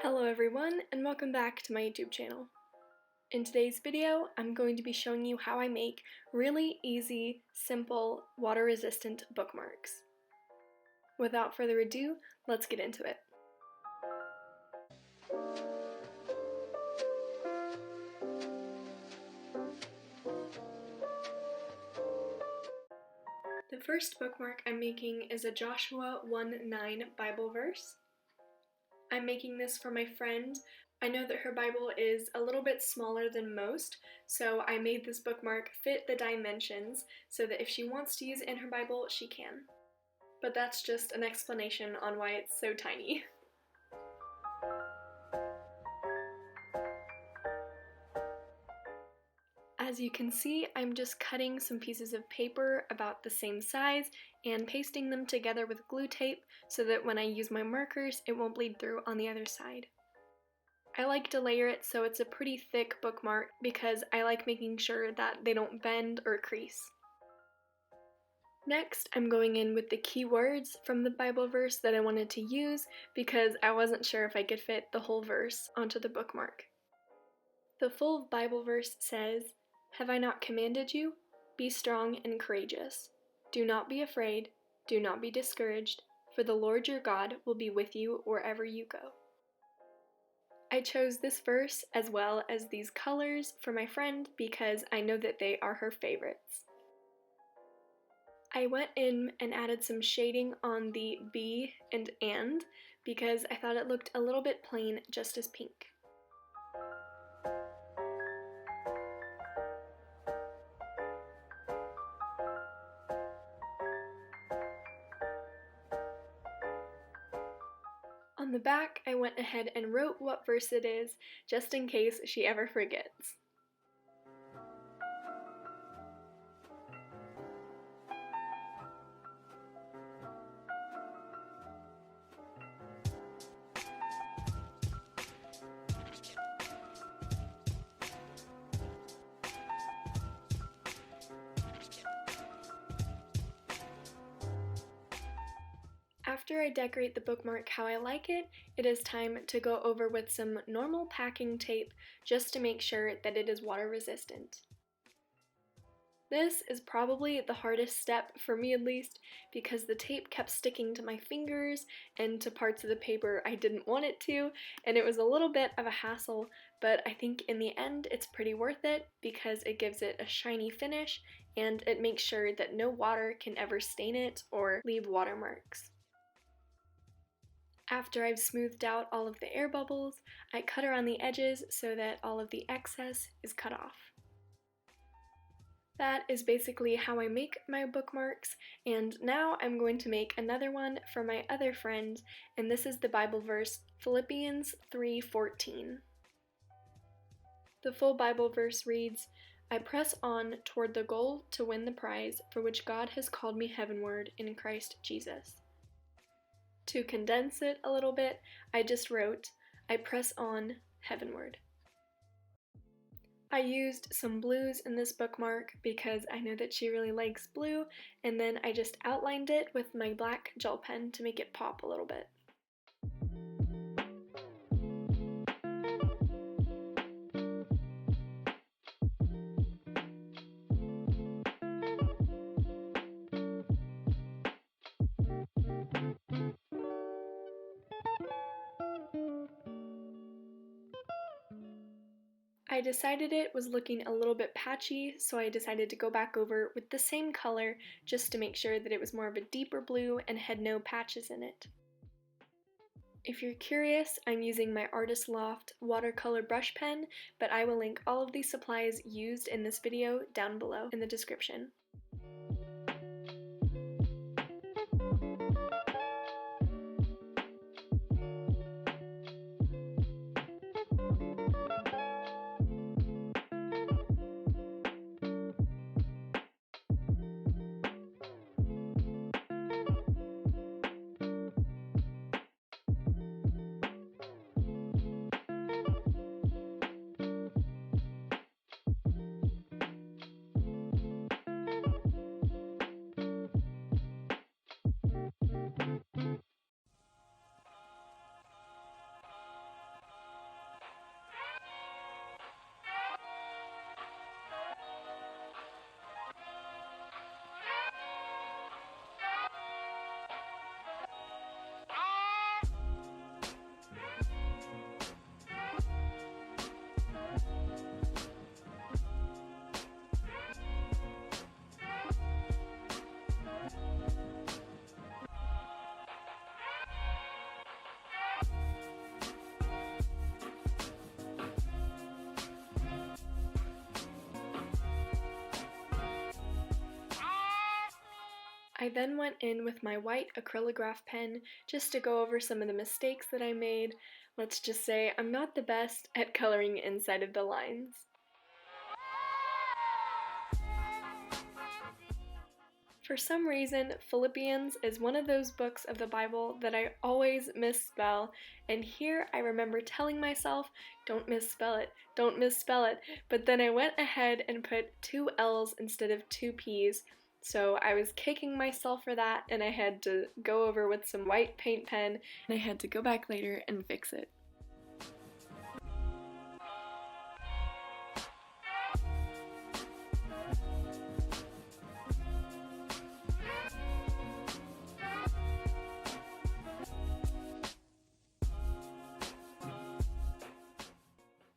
Hello everyone, and welcome back to my YouTube channel. In today's video, I'm going to be showing you how I make really easy, simple, water-resistant bookmarks. Without further ado, let's get into it. The first bookmark I'm making is a Joshua 1:9 Bible verse. I'm making this for my friend. I know that her Bible is a little bit smaller than most, so I made this bookmark fit the dimensions so that if she wants to use it in her Bible, she can. But that's just an explanation on why it's so tiny. As you can see, I'm just cutting some pieces of paper about the same size and pasting them together with glue tape so that when I use my markers, it won't bleed through on the other side. I like to layer it so it's a pretty thick bookmark because I like making sure that they don't bend or crease. Next, I'm going in with the keywords from the Bible verse that I wanted to use because I wasn't sure if I could fit the whole verse onto the bookmark. The full Bible verse says, "Have I not commanded you? Be strong and courageous. Do not be afraid, do not be discouraged, for the Lord your God will be with you wherever you go." I chose this verse as well as these colors for my friend because I know that they are her favorites. I went in and added some shading on the "be" and because I thought it looked a little bit plain just as pink. On the back, I went ahead and wrote what verse it is, just in case she ever forgets. After I decorate the bookmark how I like it, it is time to go over with some normal packing tape just to make sure that it is water resistant. This is probably the hardest step, for me at least, because the tape kept sticking to my fingers and to parts of the paper I didn't want it to, and it was a little bit of a hassle, but I think in the end it's pretty worth it because it gives it a shiny finish and it makes sure that no water can ever stain it or leave watermarks. After I've smoothed out all of the air bubbles, I cut around the edges so that all of the excess is cut off. That is basically how I make my bookmarks, and now I'm going to make another one for my other friend, and this is the Bible verse Philippians 3:14. The full Bible verse reads, "I press on toward the goal to win the prize for which God has called me heavenward in Christ Jesus." To condense it a little bit, I just wrote, "I press on heavenward." I used some blues in this bookmark because I know that she really likes blue, and then I just outlined it with my black gel pen to make it pop a little bit. I decided it was looking a little bit patchy, so I decided to go back over with the same color just to make sure that it was more of a deeper blue and had no patches in it. If you're curious, I'm using my Artist Loft watercolor brush pen, but I will link all of the supplies used in this video down below in the description. I then went in with my white acrylograph pen just to go over some of the mistakes that I made. Let's just say I'm not the best at coloring inside of the lines. For some reason, Philippians is one of those books of the Bible that I always misspell, and here I remember telling myself, don't misspell it, don't misspell it, but then I went ahead and put 2 L's instead of 2 P's, so I was kicking myself for that, and I had to go over with some white paint pen, and I had to go back later and fix it.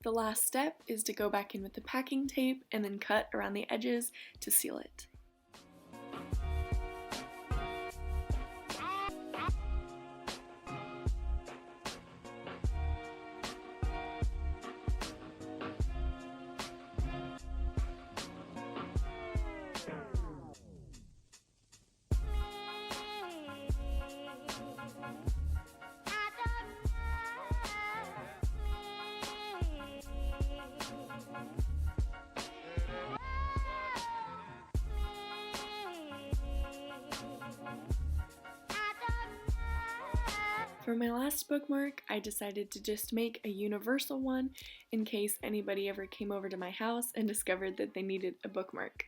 The last step is to go back in with the packing tape and then cut around the edges to seal it. For my last bookmark, I decided to just make a universal one in case anybody ever came over to my house and discovered that they needed a bookmark.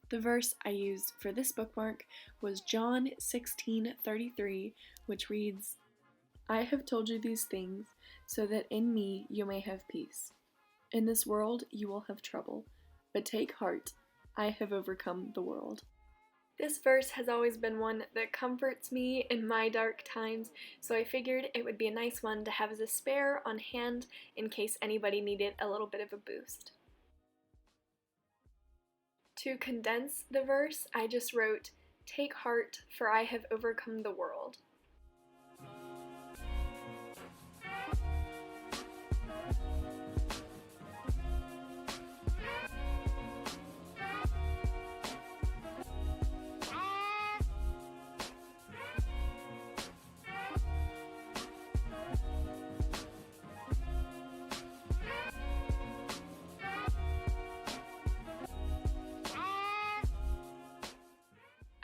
The verse I used for this bookmark was John 16:33, which reads, "I have told you these things so that in me you may have peace. In this world you will have trouble, but take heart, I have overcome the world." This verse has always been one that comforts me in my dark times, so I figured it would be a nice one to have as a spare on hand in case anybody needed a little bit of a boost. To condense the verse, I just wrote, "Take heart, for I have overcome the world."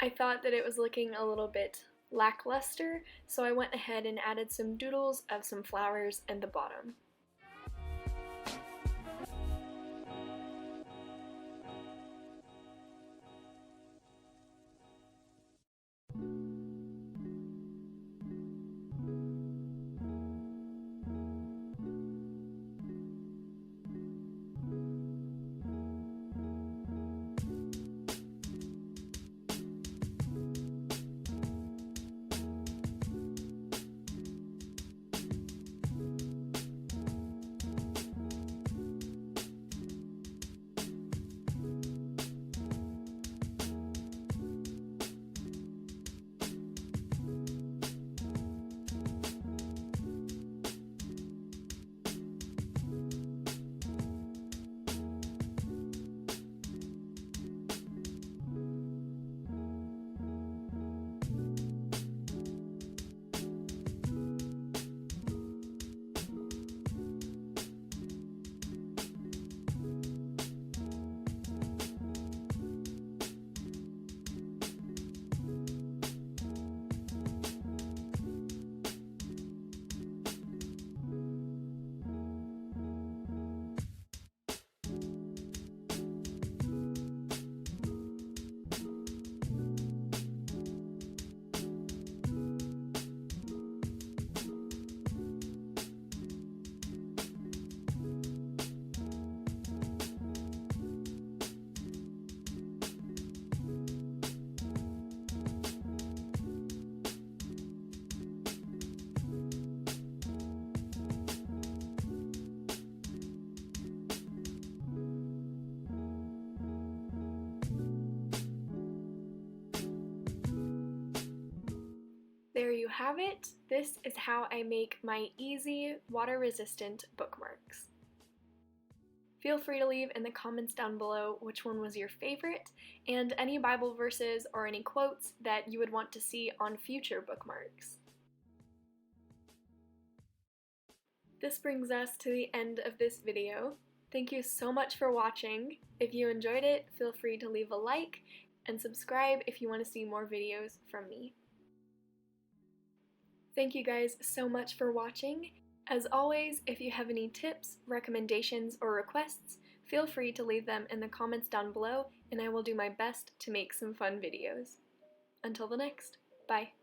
I thought that it was looking a little bit lackluster, so I went ahead and added some doodles of some flowers in the bottom. There you have it. This is how I make my easy, water-resistant bookmarks. Feel free to leave in the comments down below which one was your favorite, and any Bible verses or any quotes that you would want to see on future bookmarks. This brings us to the end of this video. Thank you so much for watching. If you enjoyed it, feel free to leave a like and subscribe if you want to see more videos from me. Thank you guys so much for watching. As always, if you have any tips, recommendations, or requests, feel free to leave them in the comments down below, and I will do my best to make some fun videos. Until the next, bye!